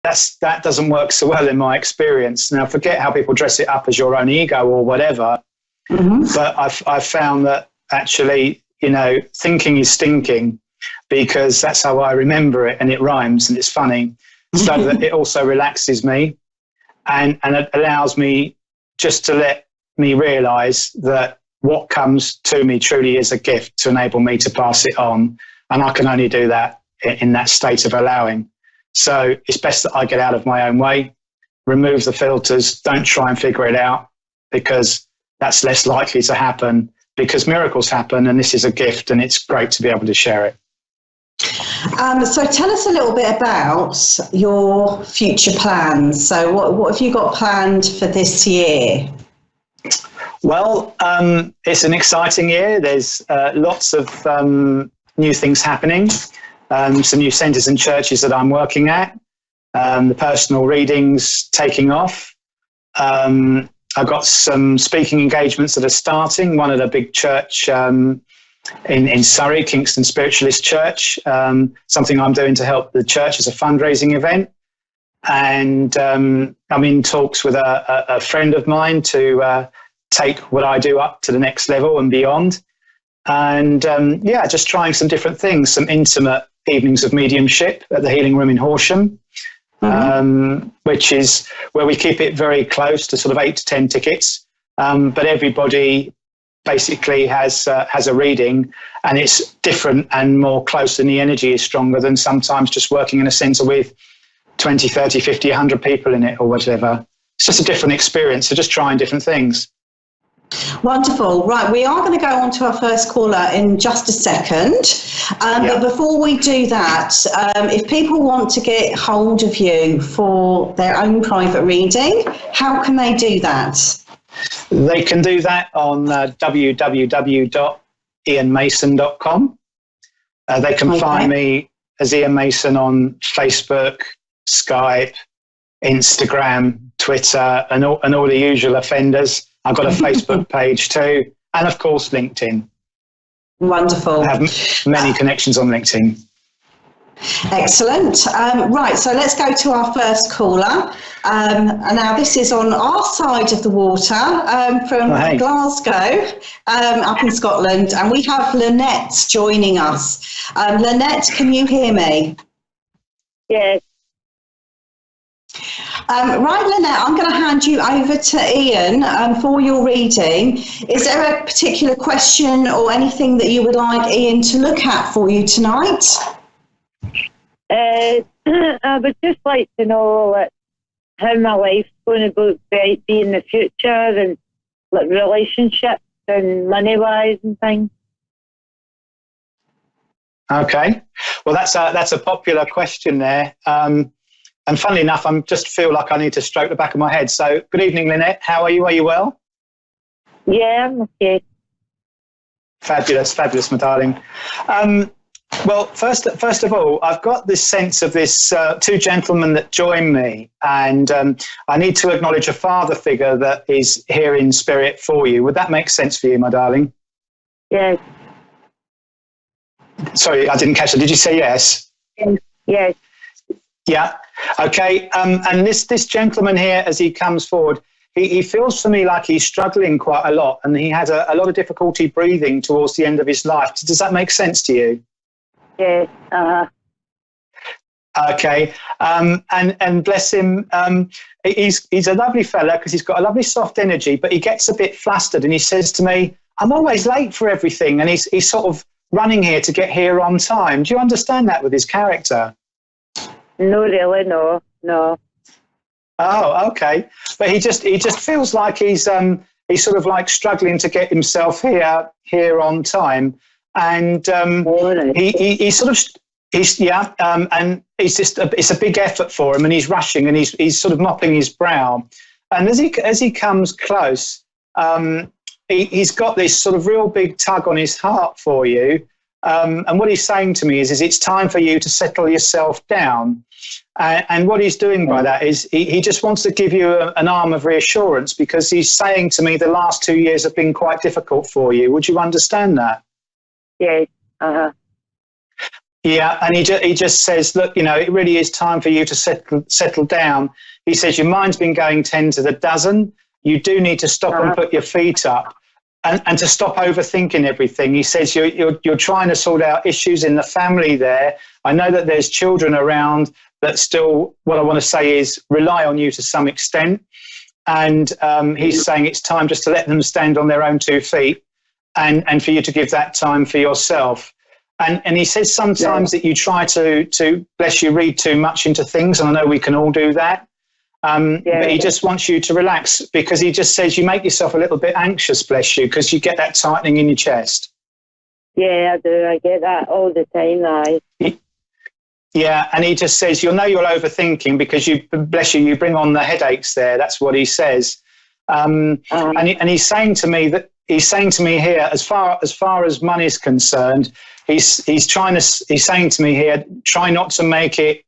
that doesn't work so well in my experience. Now, forget how people dress it up as your own ego or whatever, but I've found that actually, thinking is stinking, because that's how I remember it, and it rhymes and it's funny. So that it also relaxes me and it allows me just to let me realise that what comes to me truly is a gift to enable me to pass it on. And I can only do that in that state of allowing. So it's best that I get out of my own way, remove the filters, don't try and figure it out, because that's less likely to happen, because miracles happen and this is a gift and it's great to be able to share it. So tell us a little bit about your future plans. So what have you got planned for this year? Well, it's an exciting year. There's lots of new things happening, some new centres and churches that I'm working at, the personal readings taking off. I've got some speaking engagements that are starting, one at a big church in Surrey, Kingston Spiritualist Church, something I'm doing to help the church as a fundraising event. And I'm in talks with a friend of mine to take what I do up to the next level and beyond. And just trying some different things, some intimate evenings of mediumship at the Healing Room in Horsham, which is where we keep it very close to sort of 8 to 10 tickets. But everybody basically has a reading, and it's different and more close, and the energy is stronger than sometimes just working in a centre with 20, 30, 50, 100 people in it or whatever. It's just a different experience. So just trying different things. Wonderful. Right, we are going to go on to our first caller in just a second. But before we do that, if people want to get hold of you for their own private reading, how can they do that? They can do that on www.ianmason.com. They can find me as Ian Mason on Facebook, Skype, Instagram, Twitter, and all the usual offenders. I've got a Facebook page too, and of course LinkedIn. Wonderful. I have many connections on LinkedIn. Excellent. Right, so let's go to our first caller. And now this is on our side of the water, from Glasgow, up in Scotland, and we have Lynette joining us. Lynette, can you hear me? Yes. Right, Lynette, I'm going to hand you over to Ian for your reading. Is there a particular question or anything that you would like Ian to look at for you tonight? I would just like to know how my life's going to be in the future, and relationships and money-wise and things. Okay, well that's a popular question there. And funnily enough, I just feel like I need to stroke the back of my head. So, good evening, Lynette. How are you? Are you well? Yeah, I'm okay. Fabulous, fabulous, my darling. Well, first of all, I've got this sense of this two gentlemen that join me, and I need to acknowledge a father figure that is here in spirit for you. Would that make sense for you, my darling? Yes. Sorry, I didn't catch that. Did you say yes? Yes. Yeah. Okay. And this gentleman here, as he comes forward, he feels for me like he's struggling quite a lot, and he had a lot of difficulty breathing towards the end of his life. Does that make sense to you? Yes. Okay. And bless him. He's a lovely fella because he's got a lovely soft energy, but he gets a bit flustered, and he says to me, "I'm always late for everything," and he's sort of running here to get here on time. Do you understand that with his character? No, really, no. Oh, okay. But he just feels like he's sort of like struggling to get himself here on time, and and it's a big effort for him, and he's rushing, and he's sort of mopping his brow, and as he comes close, he's got this sort of real big tug on his heart for you. And what he's saying to me is it's time for you to settle yourself down. And what he's doing by that is he just wants to give you an arm of reassurance, because he's saying to me the last 2 years have been quite difficult for you. Would you understand that? Yes. Yeah, and he just says, look, it really is time for you to settle down. He says, your mind's been going 10 to the dozen. You do need to stop and put your feet up and to stop overthinking everything. He says, you're trying to sort out issues in the family there. I know that there's children around that still, what I want to say is, rely on you to some extent. And he's saying it's time just to let them stand on their own 2 feet and for you to give that time for yourself. And he says sometimes that you try to, bless you, read too much into things. And I know we can all do that. But he just wants you to relax, because he just says you make yourself a little bit anxious, bless you, because you get that tightening in your chest. Yeah, I do. I get that all the time, Yeah, and he just says, you're overthinking because bless you, you bring on the headaches there. That's what he says. And he's saying to me here, as far as money is concerned, he's saying to me here, try not to make it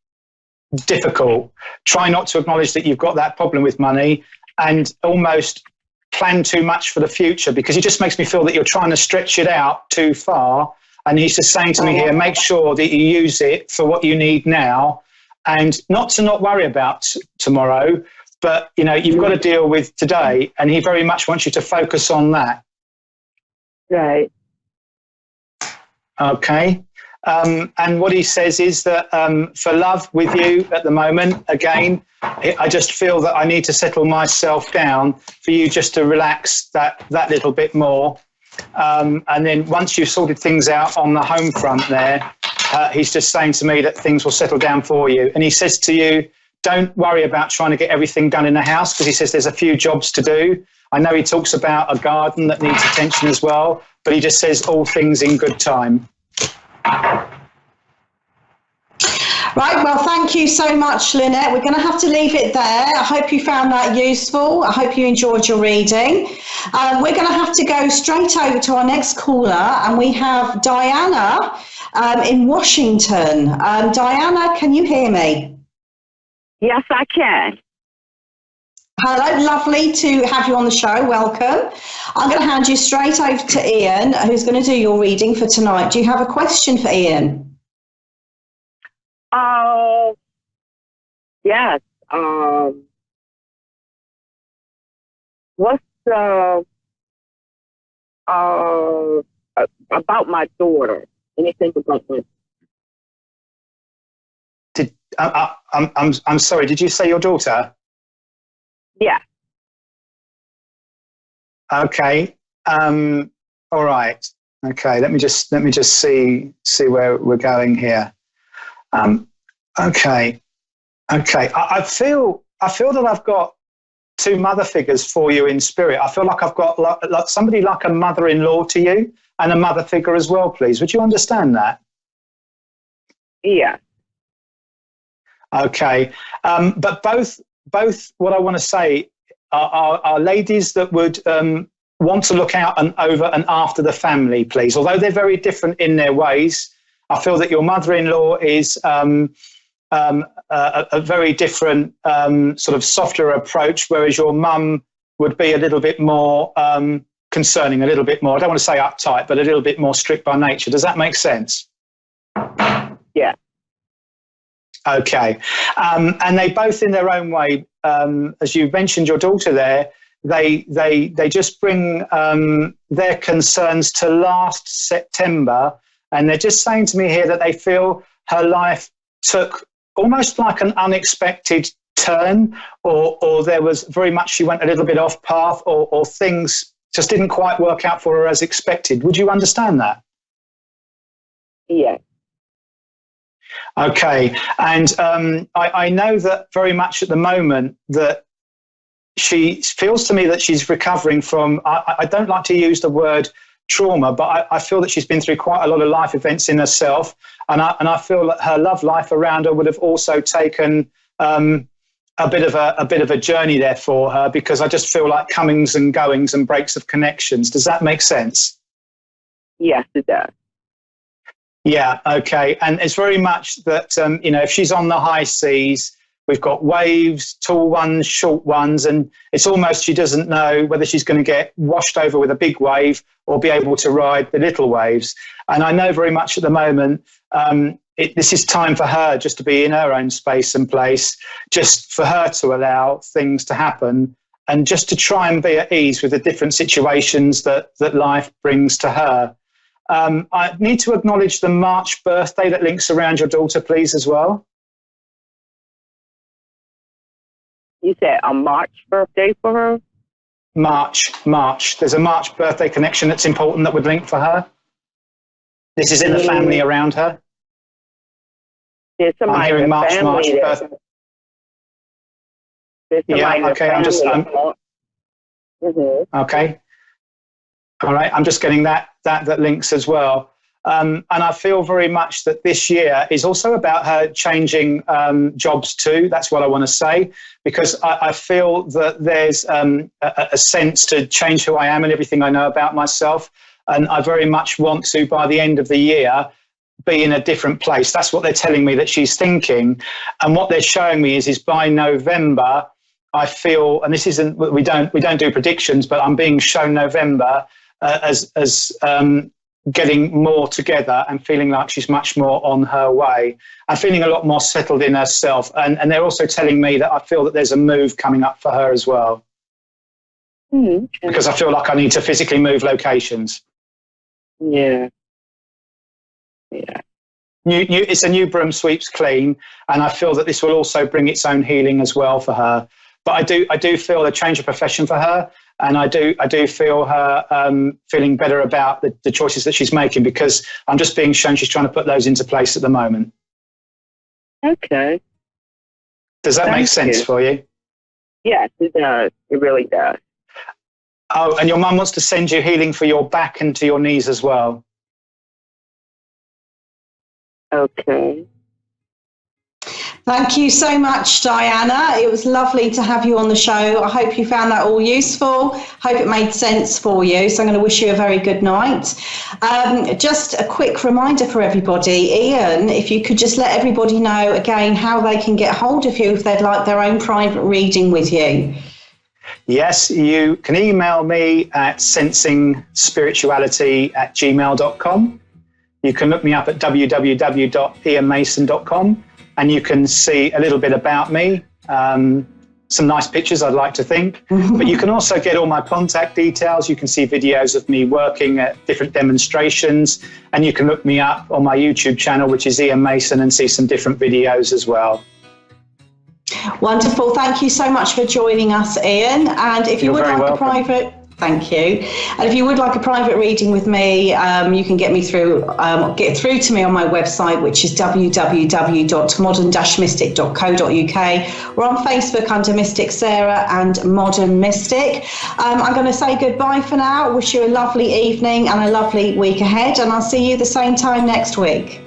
difficult. Try not to acknowledge that you've got that problem with money and almost plan too much for the future, because he just makes me feel that you're trying to stretch it out too far. And he's just saying to me here, make sure that you use it for what you need now, and not worry about tomorrow, but, you've got to deal with today. And he very much wants you to focus on that. Right. Okay. And what he says is that for love with you at the moment, again, I just feel that I need to settle myself down for you just to relax that little bit more. And then once you've sorted things out on the home front there, he's just saying to me that things will settle down for you. And he says to you, don't worry about trying to get everything done in the house, because he says there's a few jobs to do. I know he talks about a garden that needs attention as well, but he just says all things in good time. Right, well, thank you so much, Lynette. We're going to have to leave it there. I hope you found that useful. I hope you enjoyed your reading. We're going to have to go straight over to our next caller, and we have Diana in Washington. Diana, can you hear me? Yes, I can. Hello, lovely to have you on the show. Welcome. I'm going to hand you straight over to Ian, who's going to do your reading for tonight. Do you have a question for Ian? Yes. What's about my daughter? Anything about my? I'm sorry. Did you say your daughter? Yeah. Okay. All right. Okay. Let me just see where we're going here. Okay. I feel that I've got 2 mother figures for you in spirit. I feel like I've got like somebody like a mother-in-law to you and a mother figure as well, please. Would you understand that? Yeah. Okay. But both what I want to say are ladies that would want to look out and over and after the family, please. Although they're very different in their ways, I feel that your mother-in-law is a very different sort of softer approach, whereas your mum would be a little bit more concerning, a little bit more, I don't want to say uptight, but a little bit more strict by nature. Does that make sense? Yeah. Okay. And they both in their own way, as you mentioned your daughter there, they just bring their concerns to last September, and they're just saying to me here that they feel her life took almost like an unexpected turn, or there was very much, she went a little bit off path, or things just didn't quite work out for her as expected. Would you understand that? Yeah. Okay. And I know that very much at the moment that she feels to me that she's recovering from, I don't like to use the word trauma, but I feel that she's been through quite a lot of life events in herself. And I feel that her love life around her would have also taken a bit of a journey there for her, because I just feel like comings and goings and breaks of connections. Does that make sense? Yes, it does. Yeah, okay. And it's very much that, if she's on the high seas We've got waves, tall ones, short ones, and it's almost she doesn't know whether she's going to get washed over with a big wave or be able to ride the little waves. And I know very much at the moment, this is time for her just to be in her own space and place, just for her to allow things to happen and just to try and be at ease with the different situations that life brings to her. I need to acknowledge the March birthday that links around your daughter, please, as well. You said a March birthday for her? March. There's a March birthday connection that's important that would link for her. This is in the family around her. There's somebody I'm hearing in the March family birthday. There's somebody in the okay. family. Okay. All right. I'm just getting that links as well. And I feel very much that this year is also about her changing jobs too. That's what I want to say, because I feel that there's a sense to change who I am and everything I know about myself. And I very much want to, by the end of the year, be in a different place. That's what they're telling me that she's thinking. And what they're showing me is by November, I feel, and this isn't, we don't do predictions, but I'm being shown November as getting more together and feeling like she's much more on her way and feeling a lot more settled in herself. And they're also telling me that I feel that there's a move coming up for her as well. Because I feel like I need to physically move locations. Yeah. It's a new broom sweeps clean, and I feel that this will also bring its own healing as well for her. But I do feel a change of profession for her, and I do feel her feeling better about the choices that she's making, because I'm just being shown she's trying to put those into place at the moment. Okay. Does that make sense for you? Yes, it does. It really does. Oh, and your mum wants to send you healing for your back and to your knees as well. Okay. Thank you so much, Diana. It was lovely to have you on the show. I hope you found that all useful. Hope it made sense for you. So I'm going to wish you a very good night. Just a quick reminder for everybody. Ian, if you could just let everybody know again how they can get hold of you if they'd like their own private reading with you. Yes, you can email me at sensingspirituality@gmail.com. You can look me up at www.ianmason.com, and you can see a little bit about me, some nice pictures, I'd like to think. But you can also get all my contact details. You can see videos of me working at different demonstrations, and you can look me up on my YouTube channel, which is Ian Mason, and see some different videos as well. Wonderful. Thank you so much for joining us, Ian. And if you would like a private... Thank you. And if you would like a private reading with me, you can get through to me on my website, which is www.modern-mystic.co.uk. We're on Facebook under Mystic Sarah and Modern Mystic. I'm going to say goodbye for now. Wish you a lovely evening and a lovely week ahead, and I'll see you the same time next week.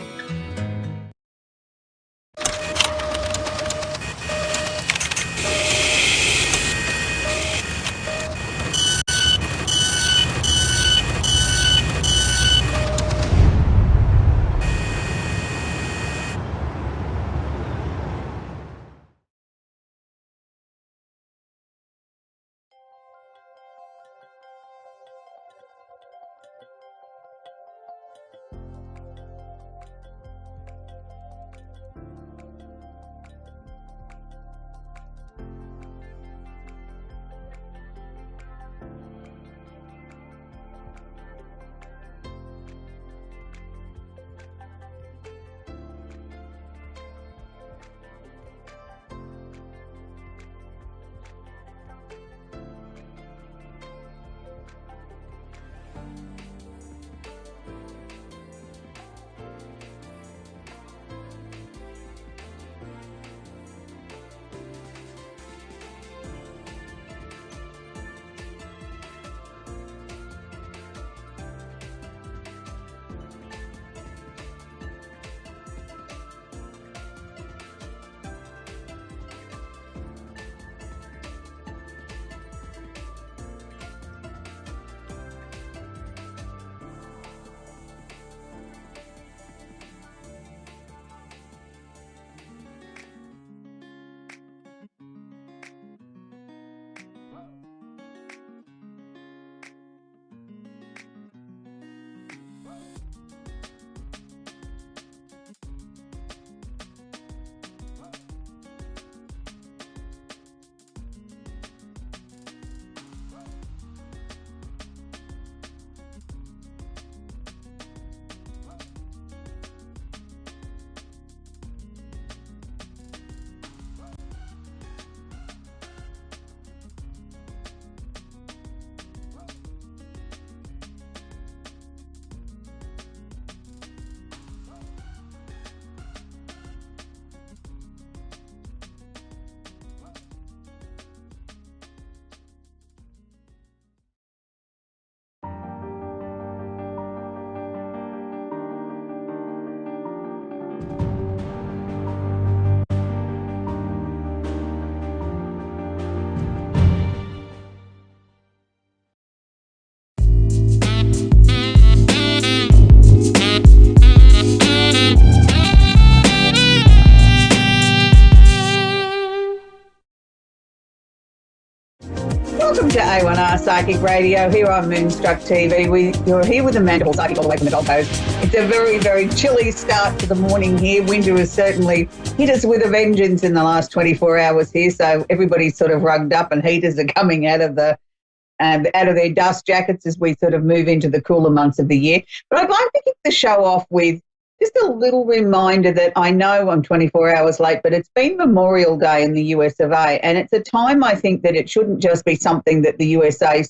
Welcome to A1R Psychic Radio here on Moonstruck TV. You're here with Amanda Hall, Psychic all the way from the Gold Coast. It's a very, very chilly start to the morning here. Winter has certainly hit us with a vengeance in the last 24 hours here, so everybody's sort of rugged up and heaters are coming out of their dust jackets as we sort of move into the cooler months of the year. But I'd like to kick the show off with just a little reminder that I know I'm 24 hours late, but it's been Memorial Day in the US of A, and it's a time I think that it shouldn't just be something that the USA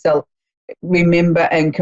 remember and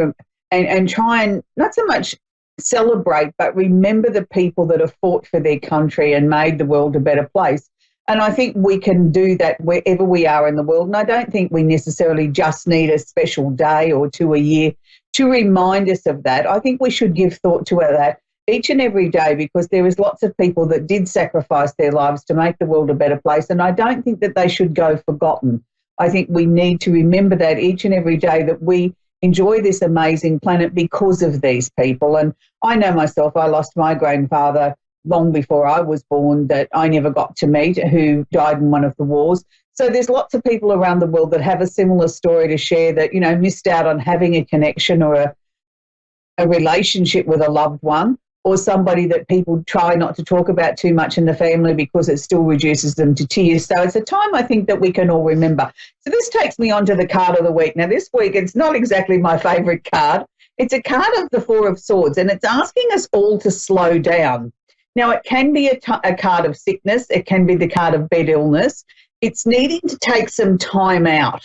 try and not so much celebrate, but remember the people that have fought for their country and made the world a better place. And I think we can do that wherever we are in the world, and I don't think we necessarily just need a special day or two a year to remind us of that. I think we should give thought to that each and every day, because there is lots of people that did sacrifice their lives to make the world a better place, and I don't think that they should go forgotten. I think we need to remember that each and every day, that we enjoy this amazing planet because of these people. And I know myself, I lost my grandfather long before I was born that I never got to meet, who died in one of the wars. So there's lots of people around the world that have a similar story to share, that, you know, missed out on having a connection or a relationship with a loved one, or somebody that people try not to talk about too much in the family because it still reduces them to tears. So it's a time I think that we can all remember. So this takes me on to the card of the week. Now, this week, it's not exactly my favourite card. It's a card of the Four of Swords, and it's asking us all to slow down. Now, it can be a card of sickness. It can be the card of bed illness. It's needing to take some time out.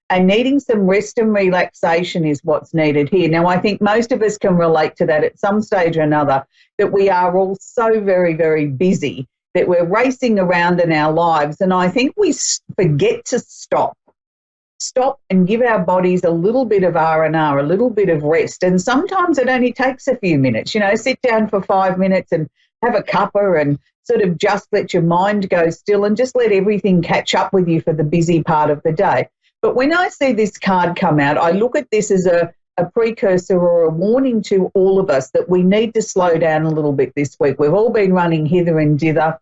And needing some rest and relaxation is what's needed here. Now, I think most of us can relate to that at some stage or another, that we are all so very, very busy that we're racing around in our lives. And I think we forget to stop and give our bodies a little bit of R&R, a little bit of rest. And sometimes it only takes a few minutes, you know, sit down for 5 minutes and have a cuppa and sort of just let your mind go still and just let everything catch up with you for the busy part of the day. But when I see this card come out, I look at this as a precursor or a warning to all of us that we need to slow down a little bit this week. We've all been running hither and thither,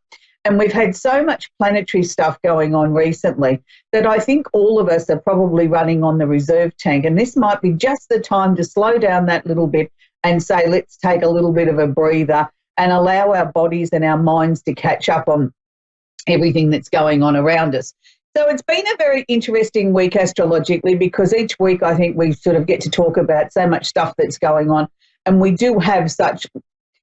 and we've had so much planetary stuff going on recently that I think all of us are probably running on the reserve tank, and this might be just the time to slow down that little bit and say, let's take a little bit of a breather and allow our bodies and our minds to catch up on everything that's going on around us. So it's been a very interesting week astrologically, because each week I think we sort of get to talk about so much stuff that's going on, and we do have such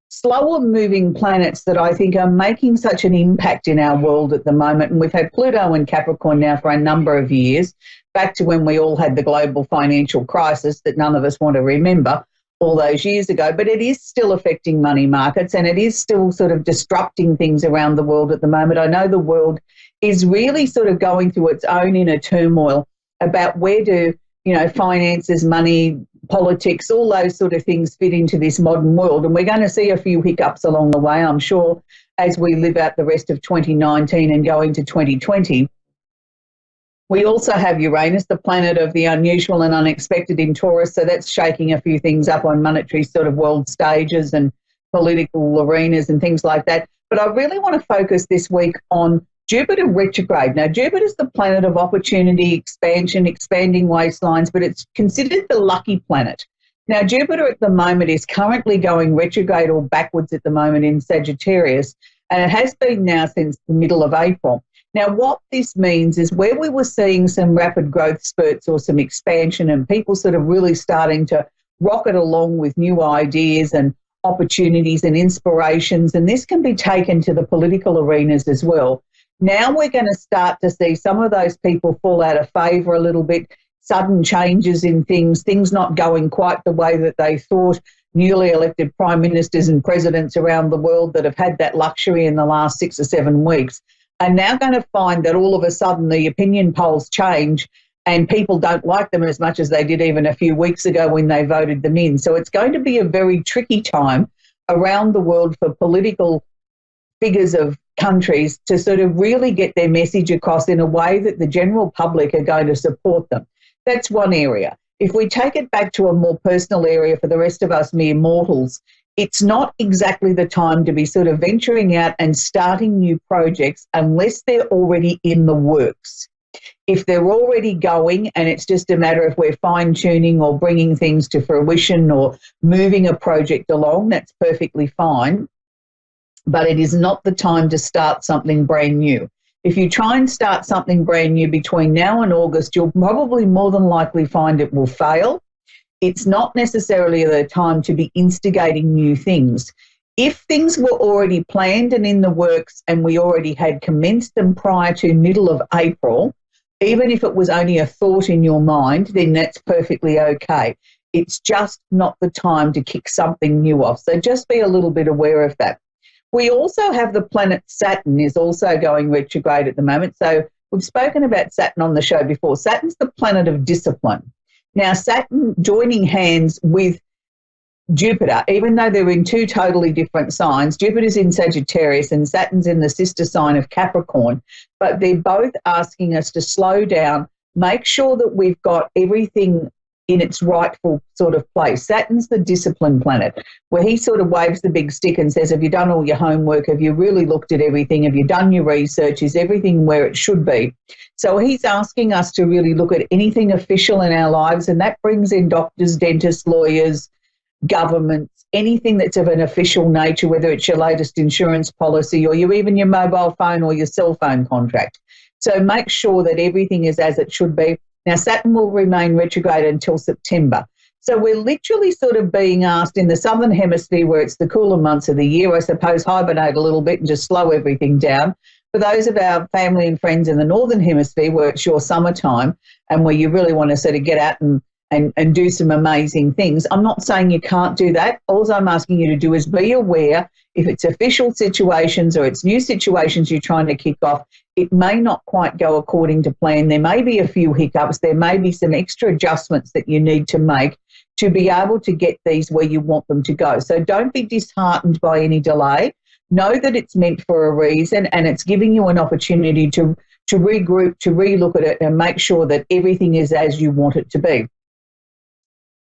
slower moving planets that I think are making such an impact in our world at the moment. And we've had Pluto in Capricorn now for a number of years, back to when we all had the global financial crisis that none of us want to remember all those years ago, but it is still affecting money markets, and it is still sort of disrupting things around the world at the moment. I know the world is really sort of going through its own inner turmoil about where do, you know, finances, money, politics, all those sort of things fit into this modern world. And we're going to see a few hiccups along the way, I'm sure, as we live out the rest of 2019 and go into 2020. We also have Uranus, the planet of the unusual and unexpected in Taurus, so that's shaking a few things up on monetary sort of world stages and political arenas and things like that. But I really want to focus this week on Jupiter retrograde. Now, Jupiter's the planet of opportunity, expansion, expanding waistlines, but it's considered the lucky planet. Now, Jupiter at the moment is currently going retrograde or backwards at the moment in Sagittarius, and it has been now since the middle of April. Now, what this means is where we were seeing some rapid growth spurts or some expansion and people sort of really starting to rocket along with new ideas and opportunities and inspirations, and this can be taken to the political arenas as well. Now we're going to start to see some of those people fall out of favour a little bit, sudden changes in things not going quite the way that they thought. Newly elected prime ministers and presidents around the world that have had that luxury in the last 6 or 7 weeks are now going to find that all of a sudden the opinion polls change and people don't like them as much as they did even a few weeks ago when they voted them in. So it's going to be a very tricky time around the world for political figures of countries to sort of really get their message across in a way that the general public are going to support them. That's one area. If we take it back to a more personal area for the rest of us mere mortals, it's not exactly the time to be sort of venturing out and starting new projects unless they're already in the works. If they're already going and it's just a matter of we're fine-tuning or bringing things to fruition or moving a project along, that's perfectly fine. But it is not the time to start something brand new. If you try and start something brand new between now and August, you'll probably more than likely find it will fail. It's not necessarily the time to be instigating new things. If things were already planned and in the works and we already had commenced them prior to middle of April, even if it was only a thought in your mind, then that's perfectly okay. It's just not the time to kick something new off. So just be a little bit aware of that. We also have the planet Saturn is also going retrograde at the moment. So we've spoken about Saturn on the show before. Saturn's the planet of discipline. Now, Saturn joining hands with Jupiter, even though they're in two totally different signs, Jupiter's in Sagittarius and Saturn's in the sister sign of Capricorn, but they're both asking us to slow down, make sure that we've got everything in its rightful sort of place. Saturn's the discipline planet, where he sort of waves the big stick and says, have you done all your homework? Have you really looked at everything? Have you done your research? Is everything where it should be? So he's asking us to really look at anything official in our lives, and that brings in doctors, dentists, lawyers, governments, anything that's of an official nature, whether it's your latest insurance policy or even your mobile phone or your cell phone contract. So make sure that everything is as it should be. Now, Saturn will remain retrograde until September. So we're literally sort of being asked in the southern hemisphere, where it's the cooler months of the year, I suppose, hibernate a little bit and just slow everything down. For those of our family and friends in the northern hemisphere, where it's your summertime and where you really want to sort of get out and do some amazing things. I'm not saying you can't do that. All I'm asking you to do is be aware if it's official situations or it's new situations you're trying to kick off, it may not quite go according to plan. There may be a few hiccups. There may be some extra adjustments that you need to make to be able to get these where you want them to go. So don't be disheartened by any delay. Know that it's meant for a reason, and it's giving you an opportunity to regroup, to relook at it and make sure that everything is as you want it to be.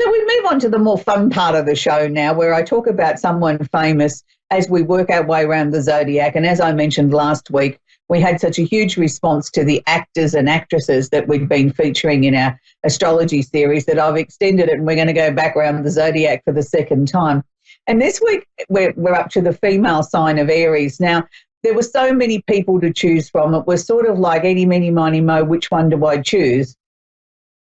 So we move on to the more fun part of the show now, where I talk about someone famous as we work our way around the zodiac. And as I mentioned last week, we had such a huge response to the actors and actresses that we've been featuring in our astrology series that I've extended it, and we're going to go back around the zodiac for the second time. And this week we're up to the female sign of Aries. Now, there were so many people to choose from. It was sort of like eeny, meeny, miny, mo, which one do I choose?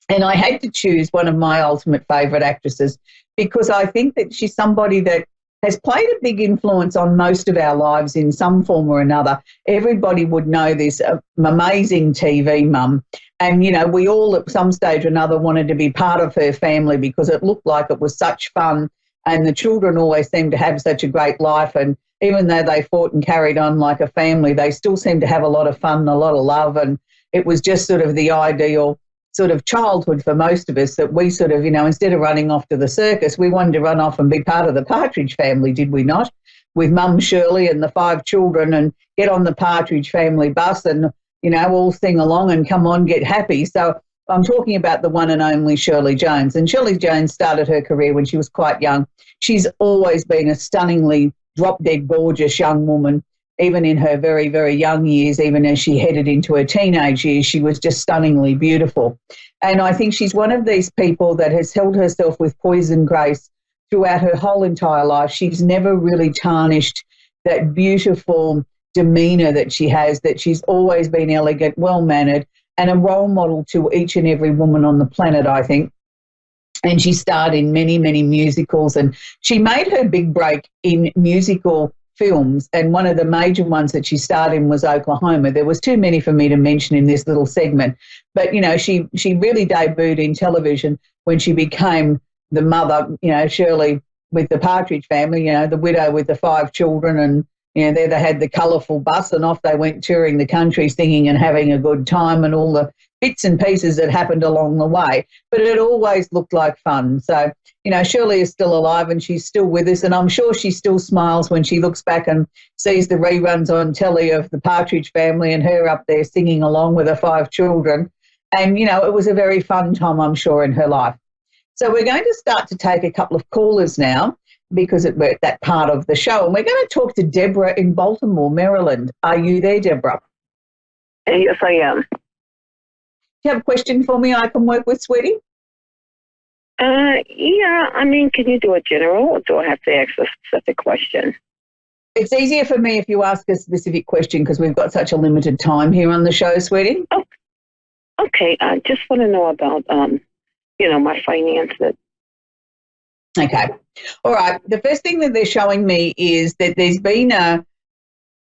And I had to choose one of my ultimate favourite actresses because I think that she's somebody that has played a big influence on most of our lives in some form or another. Everybody would know this amazing TV mum. And, you know, we all at some stage or another wanted to be part of her family because it looked like it was such fun, and the children always seemed to have such a great life. And even though they fought and carried on like a family, they still seemed to have a lot of fun and a lot of love. And it was just sort of the ideal sort of childhood for most of us, that we sort of, you know, instead of running off to the circus, we wanted to run off and be part of the Partridge Family, did we not? With Mum Shirley and the 5 children, and get on the Partridge Family bus and, you know, all sing along and come on, get happy. So I'm talking about the one and only Shirley Jones. And Shirley Jones started her career when she was quite young. She's always been a stunningly drop-dead gorgeous young woman. Even in her very, very young years, even as she headed into her teenage years, she was just stunningly beautiful. And I think she's one of these people that has held herself with poise and grace throughout her whole entire life. She's never really tarnished that beautiful demeanour that she has, that she's always been elegant, well-mannered, and a role model to each and every woman on the planet, I think. And she starred in many, many musicals, and she made her big break in musical films, and one of the major ones that she starred in was Oklahoma. There was too many for me to mention in this little segment, but, you know, she really debuted in television when she became the mother, you know, Shirley with the Partridge Family, you know, the widow with the 5 children, and, you know, there they had the colourful bus, and off they went touring the country singing and having a good time, and all the bits and pieces that happened along the way. But it always looked like fun. So, you know, Shirley is still alive and she's still with us, and I'm sure she still smiles when she looks back and sees the reruns on telly of the Partridge Family and her up there singing along with her 5 children. And, you know, it was a very fun time, I'm sure, in her life. So we're going to start to take a couple of callers now, because we're at that part of the show. And we're going to talk to Deborah in Baltimore, Maryland. Are you there, Deborah? Yes, I am. you have a question for me I can work with, sweetie? Yeah, I mean, can you do a general, or do I have to ask a specific question? It's easier for me if you ask a specific question because we've got such a limited time here on the show, sweetie. Oh, okay. I just want to know about, my finances. Okay. All right. The first thing that they're showing me is that there's been a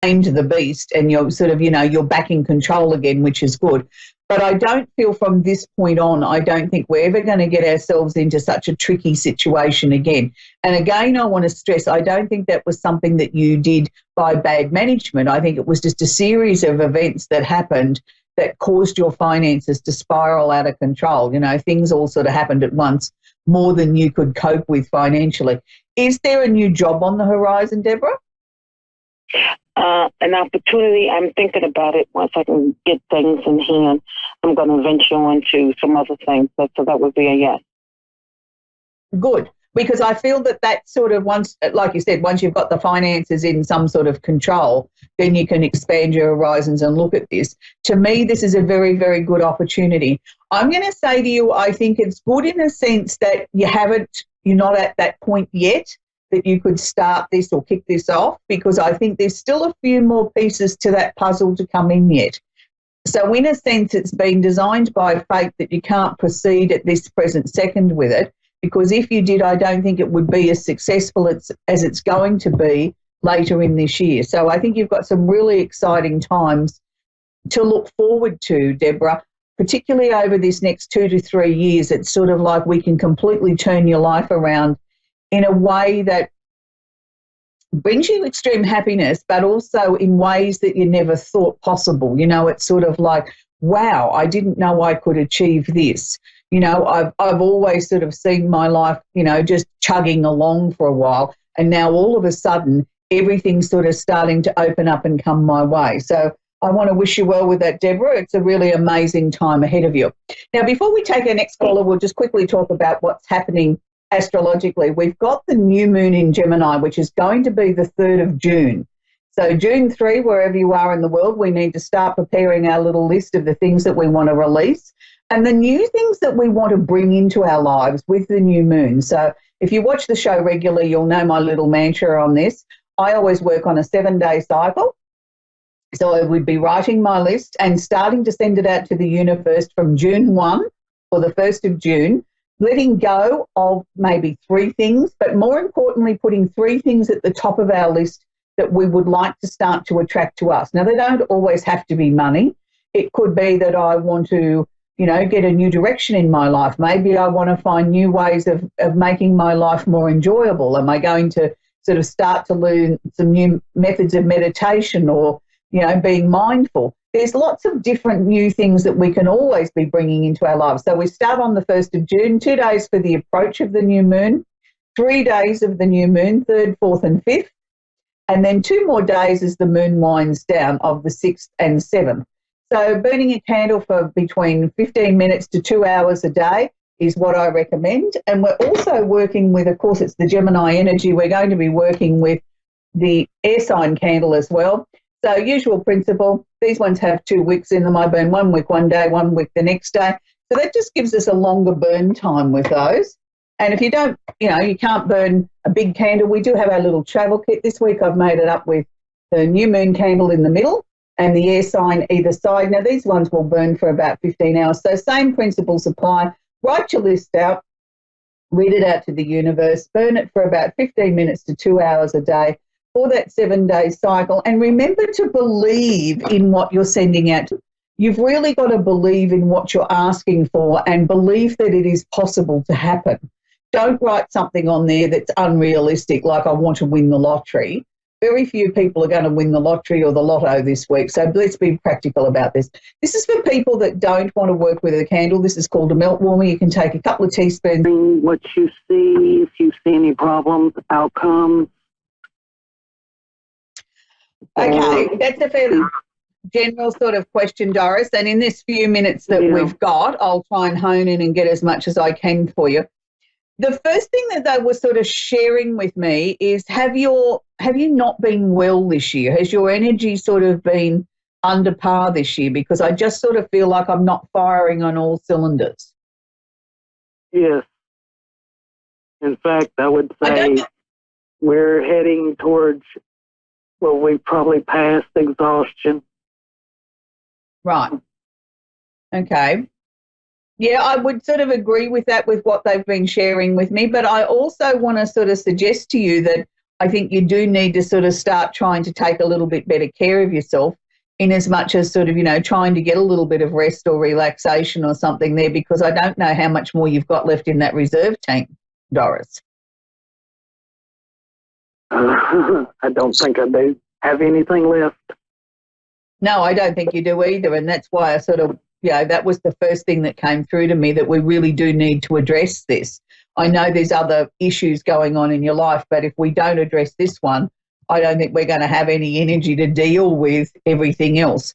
change to the beast and you're sort of, you're back in control again, which is good. But I don't feel from this point on, I don't think we're ever going to get ourselves into such a tricky situation again. And again, I want to stress, I don't think that was something that you did by bad management. I think it was just a series of events that happened that caused your finances to spiral out of control. Things all sort of happened at once, more than you could cope with financially. Is there a new job on the horizon, Deborah? An opportunity, I'm thinking about it. Once I can get things in hand, I'm going to venture on to some other things. So that would be a yes. Good, because I feel that sort of once, like you said, once you've got the finances in some sort of control, then you can expand your horizons and look at this. To me, this is a very, very good opportunity. I'm going to say to you, I think it's good in a sense that you're not at that point yet that you could start this or kick this off, because I think there's still a few more pieces to that puzzle to come in yet. So in a sense, it's been designed by fate that you can't proceed at this present second with it, because if you did, I don't think it would be as successful as it's going to be later in this year. So I think you've got some really exciting times to look forward to, Deborah, particularly over this next 2 to 3 years. It's sort of like we can completely turn your life around in a way that brings you extreme happiness, but also in ways that you never thought possible. It's sort of like, wow, I didn't know I could achieve this. I've always sort of seen my life, just chugging along for a while. And now all of a sudden, everything's sort of starting to open up and come my way. So I want to wish you well with that, Deborah. It's a really amazing time ahead of you. Now, before we take our next caller, we'll just quickly talk about what's happening astrologically. We've got the new moon in Gemini, which is going to be the 3rd of June. So June 3, wherever you are in the world, we need to start preparing our little list of the things that we want to release and the new things that we want to bring into our lives with the new moon. So if you watch the show regularly, you'll know my little mantra on this. I always work on a 7-day cycle. So I would be writing my list and starting to send it out to the universe from June 1 or the 1st of June, letting go of maybe 3 things, but more importantly, putting 3 things at the top of our list that we would like to start to attract to us. Now, they don't always have to be money. It could be that I want to, get a new direction in my life. Maybe I want to find new ways of making my life more enjoyable. Am I going to sort of start to learn some new methods of meditation or, being mindful? There's lots of different new things that we can always be bringing into our lives. So we start on the 1st of June, 2 days for the approach of the new moon, 3 days of the new moon, 3rd, 4th and 5th, and then 2 more days as the moon winds down of the 6th and 7th. So burning a candle for between 15 minutes to 2 hours a day is what I recommend. And we're also working with, of course, it's the Gemini energy. We're going to be working with the air sign candle as well. So usual principle, these ones have 2 wicks in them. I burn 1 wick one day, 1 wick the next day. So that just gives us a longer burn time with those. And if you don't, you can't burn a big candle, we do have our little travel kit. This week I've made it up with the new moon candle in the middle and the air sign either side. Now these ones will burn for about 15 hours. So same principles apply. Write your list out, read it out to the universe, burn it for about 15 minutes to 2 hours a day for that 7-day cycle. And remember to believe in what you're sending out. You've really got to believe in what you're asking for and believe that it is possible to happen. Don't write something on there that's unrealistic, like I want to win the lottery. Very few people are going to win the lottery or the lotto this week, so let's be practical about this. This is for people that don't want to work with a candle. This is called a melt warmer. You can take a couple of teaspoons. What you see, if you see any problems, outcomes. Okay, that's a fairly general sort of question, Doris, and in this few minutes that we've got, I'll try and hone in and get as much as I can for you. The first thing that they were sort of sharing with me is have you not been well this year? Has your energy sort of been under par this year? Because I just sort of feel like I'm not firing on all cylinders. Yes. In fact, I would say we're heading towards, well, we probably passed exhaustion. Right. Okay. Yeah, I would sort of agree with that, with what they've been sharing with me. But I also want to sort of suggest to you that I think you do need to sort of start trying to take a little bit better care of yourself, in as much as sort of, you know, trying to get a little bit of rest or relaxation or something there, because I don't know how much more you've got left in that reserve tank, Doris. I don't think I do have anything left. No, I don't think you do either. And that's why I sort of, you know, that was the first thing that came through to me, that we really do need to address this. I know there's other issues going on in your life, but if we don't address this one, I don't think we're going to have any energy to deal with everything else.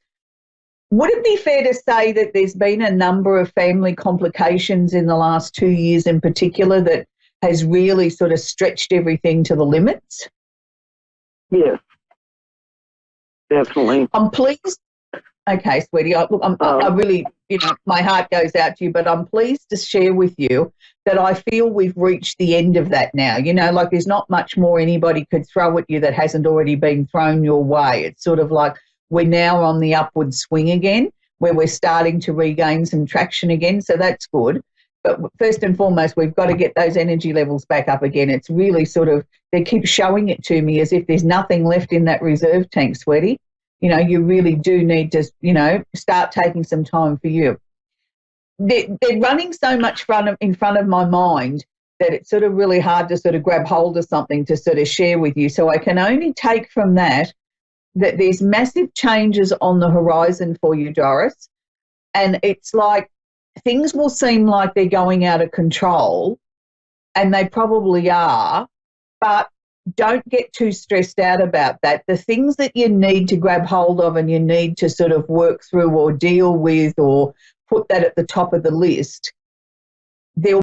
Would it be fair to say that there's been a number of family complications in the last 2 years in particular that has really sort of stretched everything to the limits? Yes, definitely. I'm pleased. Okay, sweetie, I really, you know, my heart goes out to you, but I'm pleased to share with you that I feel we've reached the end of that now. You know, like there's not much more anybody could throw at you that hasn't already been thrown your way. It's sort of like we're now on the upward swing again, where we're starting to regain some traction again, so that's good. But first and foremost, we've got to get those energy levels back up again. It's really sort of, they keep showing it to me as if there's nothing left in that reserve tank, sweetie. You know, you really do need to, you know, start taking some time for you. They're running so much in front of my mind that it's sort of really hard to sort of grab hold of something to sort of share with you. So I can only take from that there's massive changes on the horizon for you, Doris. And it's like things will seem like they're going out of control, and they probably are, but don't get too stressed out about that. The things that you need to grab hold of and you need to sort of work through or deal with or put that at the top of the list, there